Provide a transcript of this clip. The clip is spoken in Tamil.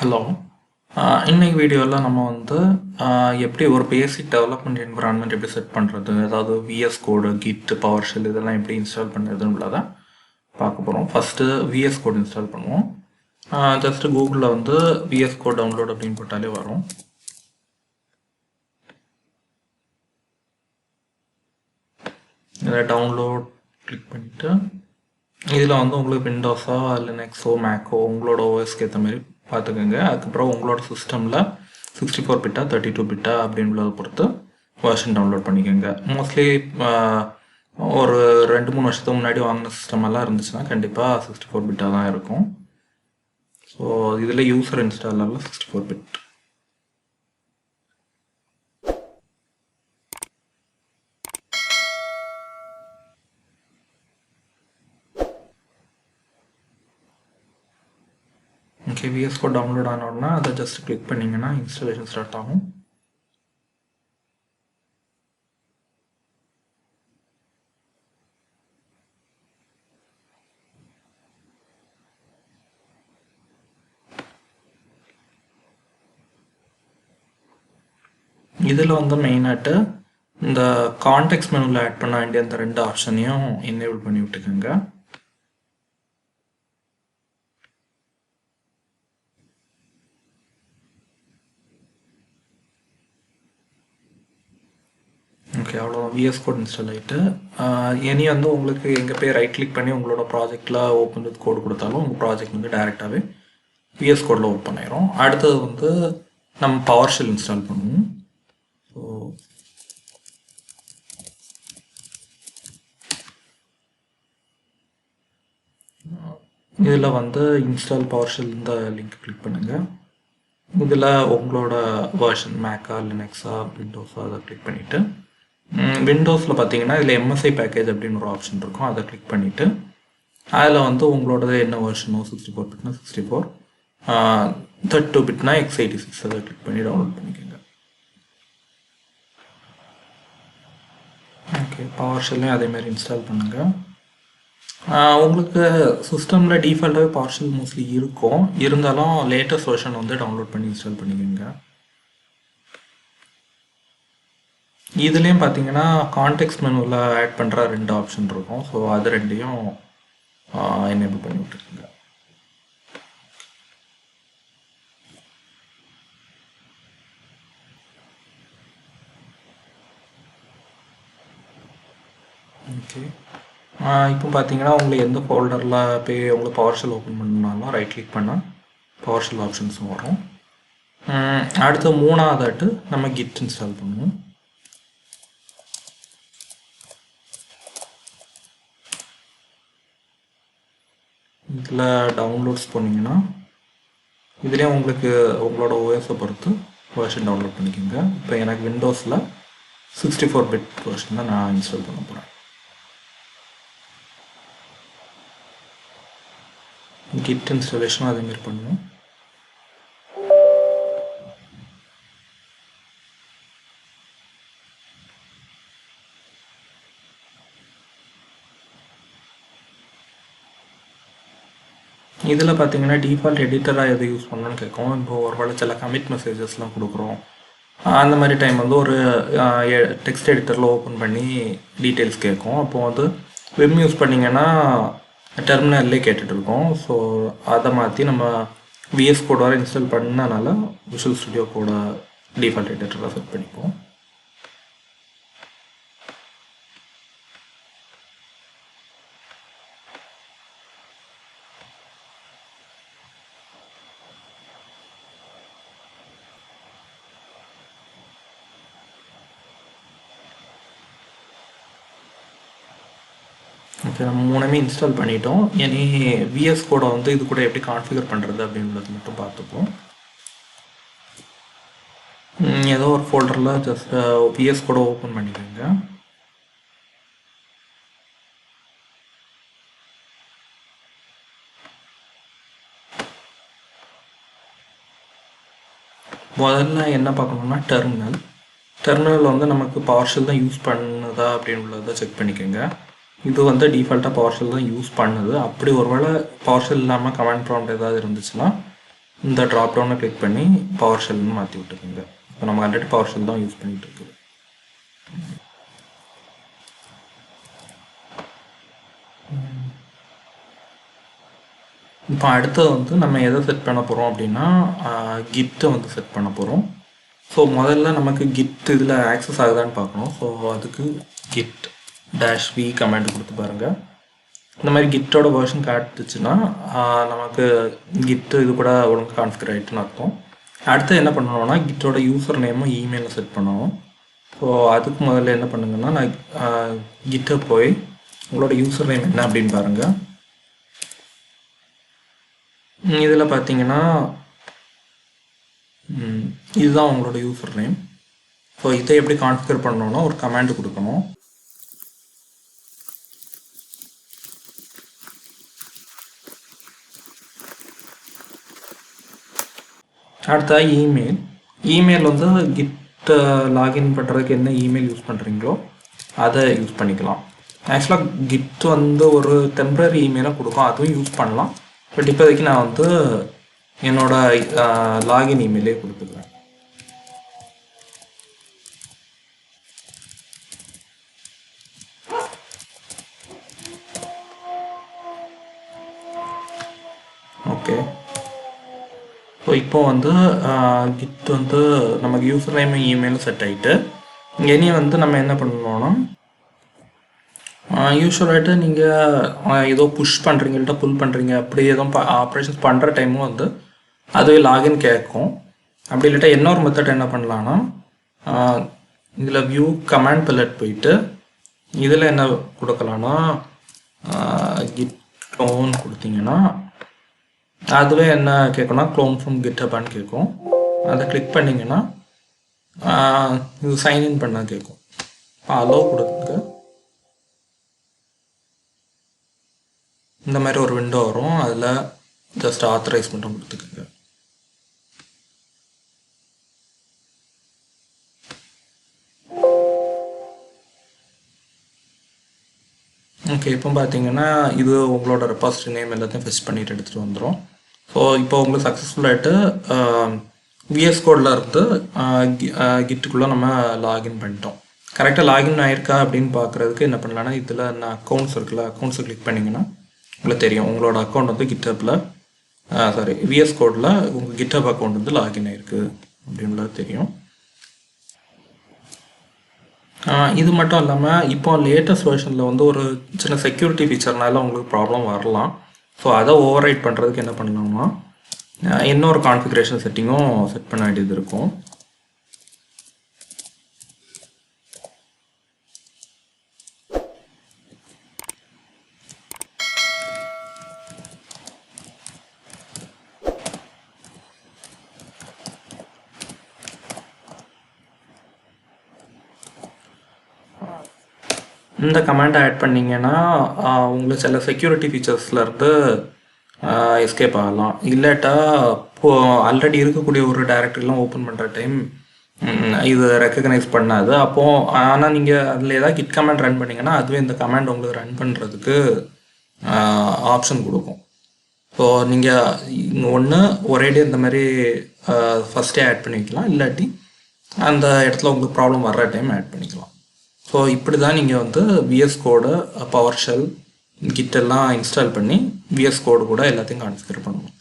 ஹலோ. இன்னைக்கு வீடியோவில் நம்ம வந்து எப்படி ஒரு பேசிக் டெவலப்மெண்ட் என்விரான்மெண்ட் எப்படி செட் பண்ணுறது, அதாவது விஎஸ் கோடு, கிட், பவர்ஷெல் இதெல்லாம் எப்படி இன்ஸ்டால் பண்ணுறதுன்றத பார்க்க போகிறோம். ஃபஸ்ட்டு விஎஸ் கோட் இன்ஸ்டால் பண்ணுவோம். ஜஸ்ட்டு கூகுளில் வந்து விஎஸ் கோட் டவுன்லோட் அப்படின்னு போட்டாலே வரும். இதில் டவுன்லோட் கிளிக் பண்ணிவிட்டு இதில் வந்து உங்களுக்கு விண்டோஸா லினக்ஸோ மேக்கோ உங்களோட ஓஎஸ்க்கு ஏற்ற மாதிரி பார்த்துக்கோங்க. அதுக்கப்புறம் உங்களோட சிஸ்டமில் 64 பிட்டா 32 பிட்டா அப்படின்றத பொறுத்து வெர்ஷன் டவுன்லோட் பண்ணிக்கோங்க. மோஸ்ட்லி ஒரு 2-3 வருஷத்துக்கு முன்னாடி வாங்கின சிஸ்டம் எல்லாம் இருந்துச்சுன்னா கண்டிப்பாக 64 பிட்டாக தான் இருக்கும். ஸோ இதில் யூசர் இன்ஸ்டாலரில் 64 bit. Okay, VS code download ஆனோடனா அதை ஜஸ்ட் கிளிக் பண்ணிங்கன்னா இன்ஸ்டாலேஷன் ஸ்டார்ட் ஆகும். இதில் வந்து மெயினாட்டு இந்த கான்டெக்ஸ்ட் மெனுவில் ஆட் பண்ண வேண்டிய அந்த 2 ஆப்ஷனையும் எனேபிள் பண்ணி விட்டுக்கோங்க. ஓகே, அவ்வளோதான். விஎஸ் கோட் இன்ஸ்டால் ஆகிட்டு இனி வந்து உங்களுக்கு எங்கே போய் ரைட் கிளிக் பண்ணி உங்களோட ப்ராஜெக்டில் ஓப்பன் வித் கோடு கொடுத்தாலும் உங்கள் ப்ராஜெக்ட் வந்து டேரெக்டாகவே விஎஸ் கோடில் ஓப்பன் ஆயிரும். அடுத்தது வந்து நம்ம பவர்ஷெல் இன்ஸ்டால் பண்ணுவோம். ஸோ இதில் வந்து இன்ஸ்டால் பவர்ஷெல் இந்த லிங்க் கிளிக் பண்ணுங்கள். இதில் உங்களோட வெர்ஷன் மேக்கா லினக்ஸா விண்டோஸா அதை கிளிக் பண்ணிவிட்டு விண்டோஸில் பார்த்தீங்கன்னா இதில் எம்எஸ்ஐ பேக்கேஜ் அப்படின்னு ஒரு ஆப்ஷன் இருக்கும். அதை கிளிக் பண்ணிவிட்டு அதில் வந்து உங்களோடது என்ன வெர்ஷனோ 64 பிட்னா 64, 32 பிட்னா x86 அதை கிளிக் பண்ணி டவுன்லோட் பண்ணிக்கோங்க. ஓகே, பவர்ஷெல்லையும் அதேமாதிரி இன்ஸ்டால் பண்ணுங்கள். உங்களுக்கு சிஸ்டமில் டிஃபால்ட்டாகவே பவர்ஷெல் மோஸ்ட்லி இருக்கும், இருந்தாலும் லேட்டஸ்ட் வெர்ஷன் வந்து டவுன்லோட் பண்ணி இன்ஸ்டால் பண்ணிக்கோங்க. இதுலேயும் பார்த்தீங்கன்னா கான்டெக்ஸ்ட் மெனுவில் ஆட் பண்ணுற 2 ஆப்ஷன் இருக்கும். ஸோ அது 2ஐயும் எனேபிள் பண்ணி விட்டுருக்குங்க. ஓகே, இப்போ பார்த்தீங்கன்னா உங்களுக்கு எந்த ஃபோல்டரில் போய் உங்களுக்கு பவர்ஷெல் ஓப்பன் பண்ணாலும் ரைட் கிளிக் பண்ணால் பவர்ஷெல் ஆப்ஷன்ஸும் வரும். அடுத்து 3ஆவதாட்டு நம்ம கிட் இன்ஸ்டால் பண்ணுவோம். இதில் டவுன்லோட்ஸ் போனீங்கன்னா இதுலேயும் உங்களுக்கு உங்களோட ஓஎஸை பொறுத்து வெர்ஷன் டவுன்லோட் பண்ணிக்கோங்க. இப்போ எனக்கு விண்டோஸில் 64 பிட் வெர்ஷன் தான் நான் இன்ஸ்டால் பண்ண போகிறேன். கிட் இன்ஸ்டாலேஷனும் அதேமாரி பண்ணுவோம். இதில் பார்த்தீங்கன்னா டிஃபால்ட் எடிட்டராக எது யூஸ் பண்ணணும்னு கேட்கும். இப்போ ஒரு வேளை சில கமிட் மெசேஜஸ்லாம் கொடுக்குறோம், அந்த மாதிரி டைம் வந்து ஒரு டெக்ஸ்ட் எடிட்டரில் ஓப்பன் பண்ணி டீட்டெயில்ஸ் கேட்கும். அப்போது வந்து வெம் யூஸ் பண்ணிங்கன்னா டெர்மினல்லே கேட்டுட்ருக்கோம். ஸோ அதை மாற்றி நம்ம விஎஸ் கோட் வர இன்ஸ்டால் பண்ணனால விஷுவல் ஸ்டுடியோ கோட டிஃபால்ட் எடிட்டராக செட் பண்ணிப்போம். ஓகே, நம்ம 3மே இன்ஸ்டால் பண்ணிட்டோம். இனி விஎஸ் கோடை வந்து இது கூட எப்படி கான்ஃபிகர் பண்ணுறது அப்படின்றது மட்டும் பார்த்துப்போம். ஏதோ ஒரு ஃபோல்டரில் ஜஸ்ட் விஎஸ் கோடை ஓப்பன் பண்ணிக்கோங்க. முதல்ல என்ன பார்க்கணும்னா டெர்மினல் வந்து நமக்கு பவர்ஷெல் தான் யூஸ் பண்ணுதா அப்படின்றத செக் பண்ணிக்கோங்க. இது வந்து டிஃபால்ட்டாக பவர்ஷெல் தான் யூஸ் பண்ணுது. அப்படி ஒருவேளை பவர்ஷெல் இல்லாமல் கமாண்ட் ப்ராம்ப்ட் ஏதாவது இருந்துச்சுன்னா இந்த ட்ராப் டவுனை கிளிக் பண்ணி பவர்ஷெல்னு மாற்றி விட்டுக்கோங்க. இப்போ நம்ம ஆல்ரெடி பவர்ஷெல் தான் யூஸ் பண்ணிகிட்டு இருக்குது. இப்போ அடுத்தது வந்து நம்ம எதை செட் பண்ண போகிறோம் அப்படின்னா கிட்டை வந்து செட் பண்ண போகிறோம். ஸோ முதல்ல நமக்கு கிட் இதில் ஆக்சஸ் ஆகுதான்னு பார்க்கணும். ஸோ அதுக்கு கிட் -v கமெண்ட் கொடுத்து பாருங்கள். இந்த மாதிரி கிட்டோட வெர்ஷன் காட்டுச்சுன்னா நமக்கு கிட்டு இது கூட ஒழுங்கு கான்ஃபிகர் ஆகிட்டுன்னு அர்த்தம். அடுத்து என்ன பண்ணணும்னா கிட்டோட யூசர் நேமும் இமெயிலும் செட் பண்ணணும். ஸோ அதுக்கு முதல்ல என்ன பண்ணுங்கன்னா நான் கிட்டை போய் உங்களோட யூசர் நேம் என்ன அப்படின்னு பாருங்கள். இதில் பார்த்தீங்கன்னா இதுதான் உங்களோட யூசர் நேம். ஸோ இதை எப்படி கான்ஃபிகர் பண்ணணும்னா ஒரு கமாண்ட் கொடுக்கணும். அடுத்த இமெயில் வந்து கிட் லாகின் பண்ணுறதுக்கு என்ன இமெயில் யூஸ் பண்ணுறீங்களோ அதை யூஸ் பண்ணிக்கலாம். ஆக்சுவலாக கிட் வந்து ஒரு டெம்பரரி இமெயிலாக கொடுக்கும், அதுவும் யூஸ் பண்ணலாம். பட் இப்போதைக்கு நான் வந்து என்னோட லாகின் இமெயிலே கொடுத்துக்கிறேன். ஓகே, ஸோ இப்போ வந்து கிட் வந்து நமக்கு யூசர் நேம் இமெயிலும் செட் ஆகிட்டு இனி வந்து நம்ம என்ன பண்ணணும்னா யூஸ்வலாகிட்டு நீங்கள் ஏதோ புஷ் பண்ணுறீங்கள்ட்ட புல் பண்ணுறீங்க அப்படி எதுவும் ஆப்ரேஷன்ஸ் பண்ணுற டைமும் வந்து அதுவே லாகின் கேட்கும். அப்படி இல்லாட்டா இன்னொரு மெத்தட் என்ன பண்ணலான்னா இதில் வியூ கமாண்ட் பலட் போயிட்டு இதில் என்ன கொடுக்கலான்னா கிட் க்ளோன் கொடுத்தீங்கன்னா அதுவே என்ன கேட்கும்னா க்ளோன் ஃப்ரம் கிட்டப்பான்னு கேட்கும். அதை கிளிக் பண்ணிங்கன்னா இது சைன்இன் பண்ண கேட்கும். அலோவ் கொடுத்துங்க. இந்த மாதிரி ஒரு விண்டோ வரும், அதில் ஜஸ்ட் ஆத்தரைஸ் மட்டும் கொடுத்துக்கோங்க. ஓகே, இப்போ பார்த்தீங்கன்னா இது உங்களோட ரெபாசிட்டரி நேம் எல்லாத்தையும் ஃபெச் பண்ணிட்டு எடுத்துகிட்டு வந்துடும். ஸோ இப்போ உங்களுக்கு சக்ஸஸ்ஃபுல்லாகிட்டு விஎஸ் கோடில் இருந்து கிட்டுக்குள்ளே நம்ம லாகின் பண்ணிட்டோம். கரெக்டாக லாகின் ஆகிருக்கா அப்படின்னு பார்க்குறதுக்கு என்ன பண்ணலான்னா இதில் நான் அக்கௌண்ட்ஸ் இருக்குல்ல, அக்கௌண்ட்ஸை கிளிக் பண்ணிங்கன்னா உங்களுக்கு தெரியும் உங்களோட அக்கௌண்ட் வந்து கிட்டப்பில் விஎஸ் கோடில் உங்கள் கிட்டப் அக்கௌண்ட் வந்து லாகின் ஆகிருக்கு அப்படின்றது தெரியும். இது மட்டும் இல்லாமல் இப்போ லேட்டஸ்ட் வெர்ஷனில் வந்து ஒரு சின்ன செக்யூரிட்டி ஃபீச்சர்னால உங்களுக்கு ப்ராப்ளம் வரலாம். ஸோ அதை ஓவர் ரைட் பண்ணுறதுக்கு என்ன பண்ணலாம்னா இன்னொரு கான்ஃபிகரேஷன் செட்டிங்கும் செட் பண்ண வேண்டியது இருக்கும். இந்த கமாண்டை ஆட் பண்ணிங்கன்னா உங்களுக்கு சில செக்யூரிட்டி ஃபீச்சர்ஸ்லேருந்து எஸ்கேப் ஆகலாம். இல்லாட்டா ஆல்ரெடி இருக்கக்கூடிய ஒரு டைரக்டரிலாம் ஓப்பன் பண்ணுற டைம் இது ரெக்கக்னைஸ் பண்ணாது. ஆனால் நீங்கள் அதில் ஏதாவது கிட் கமாண்ட் ரன் பண்ணிங்கன்னா அதுவே இந்த கமாண்ட் உங்களுக்கு ரன் பண்ணுறதுக்கு ஆப்ஷன் கொடுக்கும். ஸோ நீங்கள் ஒன்று ஒரேடியே இந்த மாதிரி ஃபஸ்ட்டே ஆட் பண்ணிக்கலாம், இல்லாட்டி அந்த இடத்துல உங்களுக்கு ப்ராப்ளம் வர்ற டைம் ஆட் பண்ணிக்கலாம். ஸோ இப்படி தான் நீங்கள் வந்து விஎஸ் கோடு, பவர்ஷெல், கிட் எல்லாம் இன்ஸ்டால் பண்ணி விஎஸ் கோடு கூட எல்லாத்தையும் கான்ஃபிகர் பண்ணணும்.